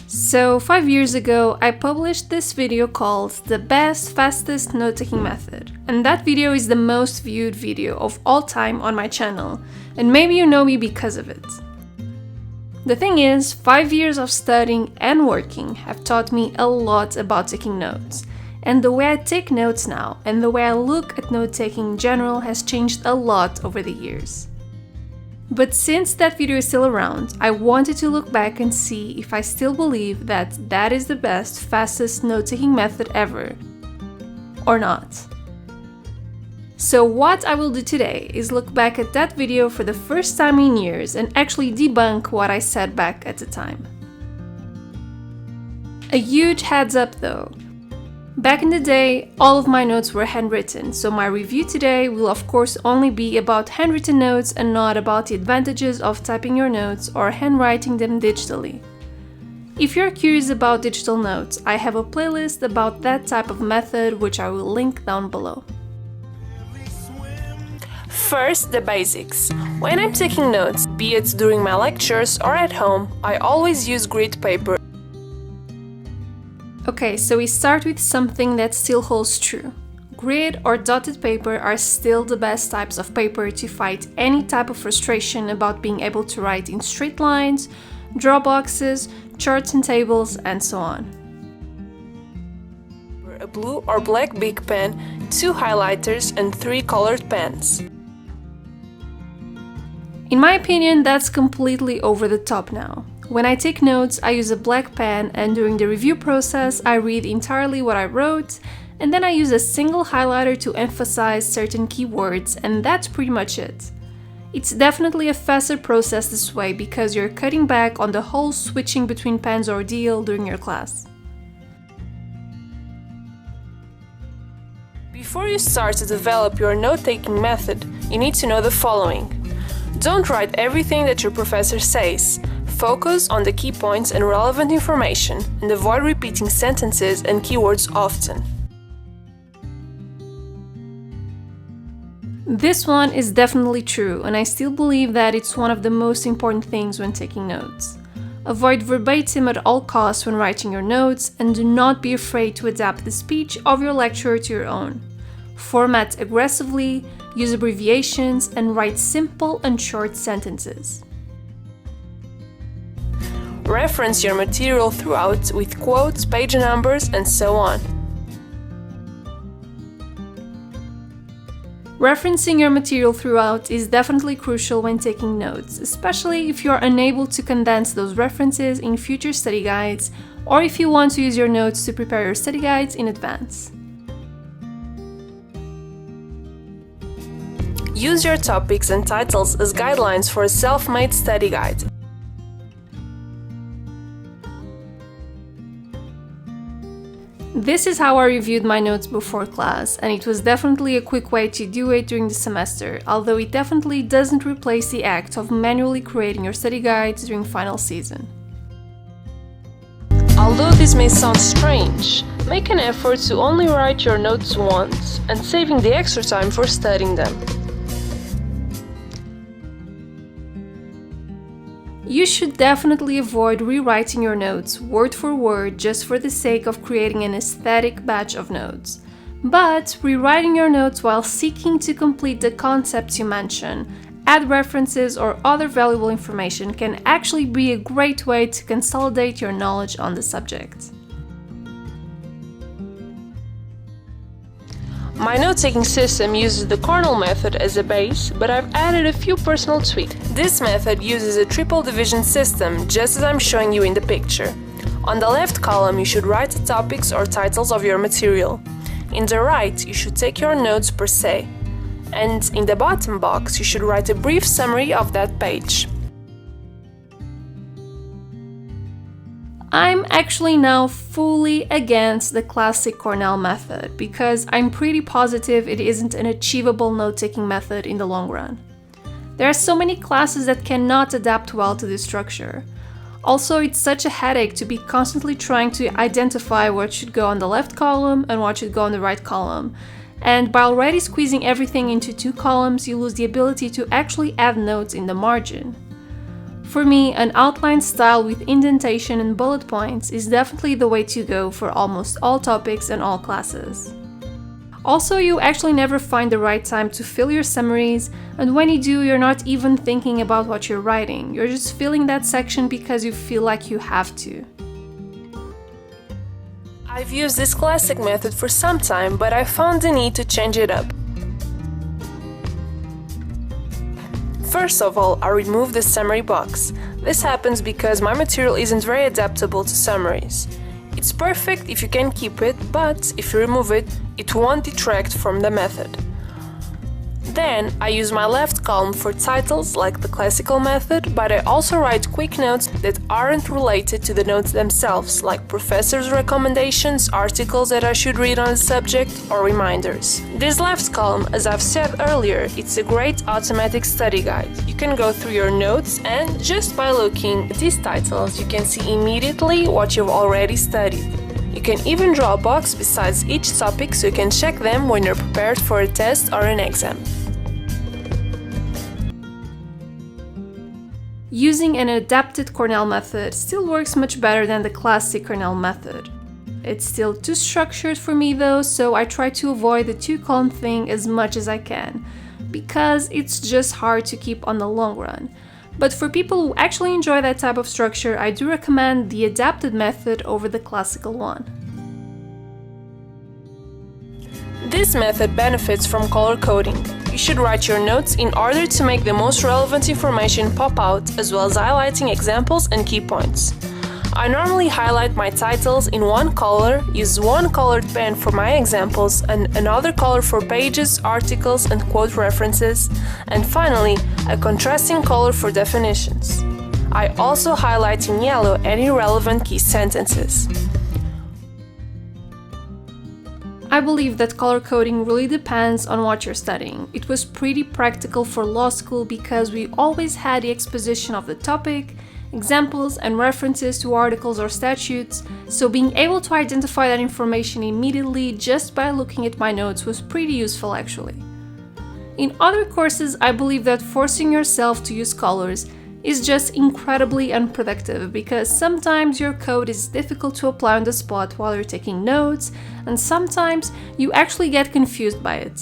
So 5 years ago, I published this video called The Best, Fastest Note-Taking Method, and that video is the most viewed video of all time on my channel, and maybe you know me because of it. The thing is, 5 years of studying and working have taught me a lot about taking notes, and the way I take notes now and the way I look at note-taking in general has changed a lot over the years. But since that video is still around, I wanted to look back and see if I still believe that that is the best, fastest note-taking method ever, or not. So what I will do today is look back at that video for the first time in years and actually debunk what I said back at the time. A huge heads up though. Back in the day, all of my notes were handwritten, so my review today will of course only be about handwritten notes and not about the advantages of typing your notes or handwriting them digitally. If you're curious about digital notes, I have a playlist about that type of method which I will link down below. First, the basics. When I'm taking notes, be it during my lectures or at home, I always use grid paper. Okay, so we start with something that still holds true. Grid or dotted paper are still the best types of paper to fight any type of frustration about being able to write in straight lines, draw boxes, charts and tables, and so on. A blue or black big pen, 2 highlighters, and 3 colored pens. In my opinion, that's completely over the top now. When I take notes, I use a black pen, and during the review process, I read entirely what I wrote, and then I use a single highlighter to emphasize certain keywords, and that's pretty much it. It's definitely a faster process this way because you're cutting back on the whole switching between pens ordeal during your class. Before you start to develop your note-taking method, you need to know the following. Don't write everything that your professor says. Focus on the key points and relevant information, and avoid repeating sentences and keywords often. This one is definitely true, and I still believe that it's one of the most important things when taking notes. Avoid verbatim at all costs when writing your notes, and do not be afraid to adapt the speech of your lecturer to your own. Format aggressively, use abbreviations, and write simple and short sentences. Reference your material throughout with quotes, page numbers, and so on. Referencing your material throughout is definitely crucial when taking notes, especially if you are unable to condense those references in future study guides, or if you want to use your notes to prepare your study guides in advance. Use your topics and titles as guidelines for a self-made study guide. This is how I reviewed my notes before class, and it was definitely a quick way to do it during the semester, although it definitely doesn't replace the act of manually creating your study guides during final season. Although this may sound strange, make an effort to only write your notes once and saving the extra time for studying them. You should definitely avoid rewriting your notes word for word just for the sake of creating an aesthetic batch of notes. But rewriting your notes while seeking to complete the concepts you mention, add references or other valuable information can actually be a great way to consolidate your knowledge on the subject. My note-taking system uses the Cornell method as a base, but I've added a few personal tweaks. This method uses a triple division system, just as I'm showing you in the picture. On the left column, you should write the topics or titles of your material. In the right, you should take your notes per se. And in the bottom box, you should write a brief summary of that page. I'm actually now fully against the classic Cornell method because I'm pretty positive it isn't an achievable note-taking method in the long run. There are so many classes that cannot adapt well to this structure. Also, it's such a headache to be constantly trying to identify what should go on the left column and what should go on the right column. And by already squeezing everything into 2 columns, you lose the ability to actually add notes in the margin. For me, an outline style with indentation and bullet points is definitely the way to go for almost all topics and all classes. Also, you actually never find the right time to fill your summaries, and when you do, you're not even thinking about what you're writing, you're just filling that section because you feel like you have to. I've used this classic method for some time, but I found the need to change it up. First of all, I remove the summary box. This happens because my material isn't very adaptable to summaries. It's perfect if you can keep it, but if you remove it, it won't detract from the method. Then, I use my left column for titles like the classical method, but I also write quick notes that aren't related to the notes themselves, like professors' recommendations, articles that I should read on the subject, or reminders. This left column, as I've said earlier, it's a great automatic study guide. You can go through your notes and, just by looking at these titles, you can see immediately what you've already studied. You can even draw a box besides each topic so you can check them when you're prepared for a test or an exam. Using an adapted Cornell method still works much better than the classic Cornell method. It's still too structured for me though, so I try to avoid the two-column thing as much as I can, because it's just hard to keep on the long run. But for people who actually enjoy that type of structure, I do recommend the adapted method over the classical one. This method benefits from color coding. You should write your notes in order to make the most relevant information pop out, as well as highlighting examples and key points. I normally highlight my titles in one color, use one colored pen for my examples, and another color for pages, articles, and quote references, and finally, a contrasting color for definitions. I also highlight in yellow any relevant key sentences. I believe that color coding really depends on what you're studying. It was pretty practical for law school because we always had the exposition of the topic, examples and references to articles or statutes, so being able to identify that information immediately just by looking at my notes was pretty useful actually. In other courses, I believe that forcing yourself to use colors is just incredibly unproductive because sometimes your code is difficult to apply on the spot while you're taking notes, and sometimes you actually get confused by it.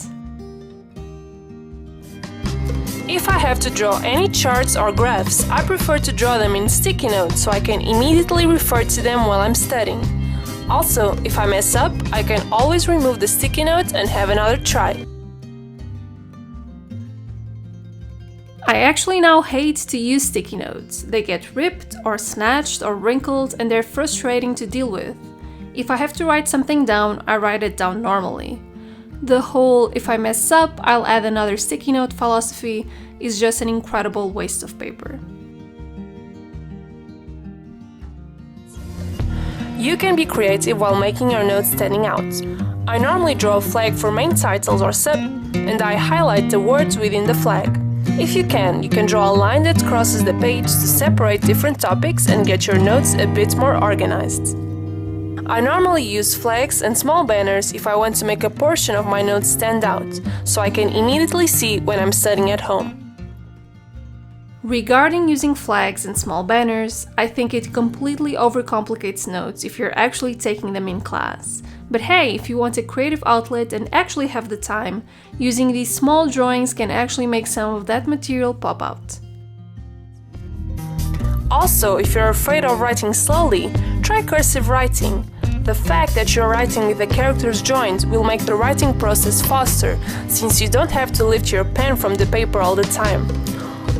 If I have to draw any charts or graphs, I prefer to draw them in sticky notes so I can immediately refer to them while I'm studying. Also, if I mess up, I can always remove the sticky note and have another try. I actually now hate to use sticky notes. They get ripped or snatched or wrinkled and they're frustrating to deal with. If I have to write something down, I write it down normally. The whole "if I mess up, I'll add another sticky note" philosophy is just an incredible waste of paper. You can be creative while making your notes standing out. I normally draw a flag for main titles or sub, and I highlight the words within the flag. If you can draw a line that crosses the page to separate different topics and get your notes a bit more organized. I normally use flags and small banners if I want to make a portion of my notes stand out, so I can immediately see when I'm studying at home. Regarding using flags and small banners, I think it completely overcomplicates notes if you're actually taking them in class. But hey, if you want a creative outlet and actually have the time, using these small drawings can actually make some of that material pop out. Also, if you're afraid of writing slowly, try cursive writing. The fact that you're writing with the characters joined will make the writing process faster, since you don't have to lift your pen from the paper all the time.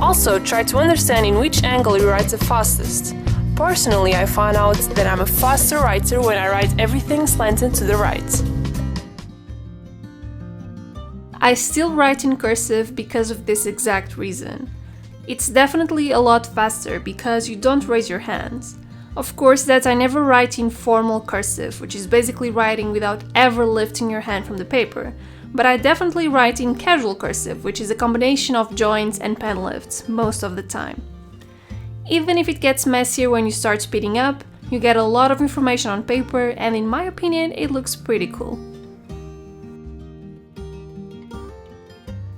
Also, try to understand in which angle you write the fastest. Personally, I found out that I'm a faster writer when I write everything slanted to the right. I still write in cursive because of this exact reason. It's definitely a lot faster because you don't raise your hands. Of course, that I never write in formal cursive, which is basically writing without ever lifting your hand from the paper, but I definitely write in casual cursive, which is a combination of joints and pen lifts most of the time. Even if it gets messier when you start speeding up, you get a lot of information on paper, and in my opinion, it looks pretty cool.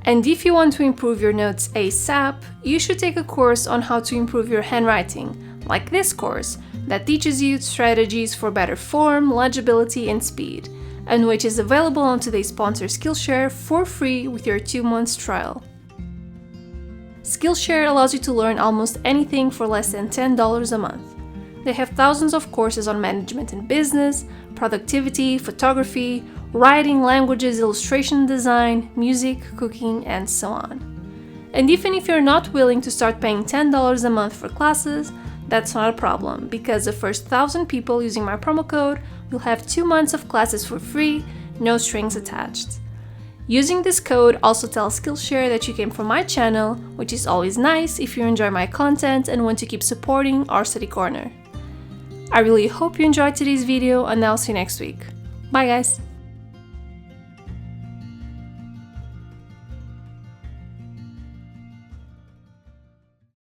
And if you want to improve your notes ASAP, you should take a course on how to improve your handwriting, like this course, that teaches you strategies for better form, legibility, and speed, and which is available on today's sponsor Skillshare for free with your 2-month trial. Skillshare allows you to learn almost anything for less than $10 a month. They have thousands of courses on management and business, productivity, photography, writing, languages, illustration design, music, cooking, and so on. And even if you're not willing to start paying $10 a month for classes, that's not a problem, because the first 1,000 people using my promo code will have 2 months of classes for free, no strings attached. Using this code also tells Skillshare that you came from my channel, which is always nice if you enjoy my content and want to keep supporting our study corner. I really hope you enjoyed today's video, and I'll see you next week. Bye guys!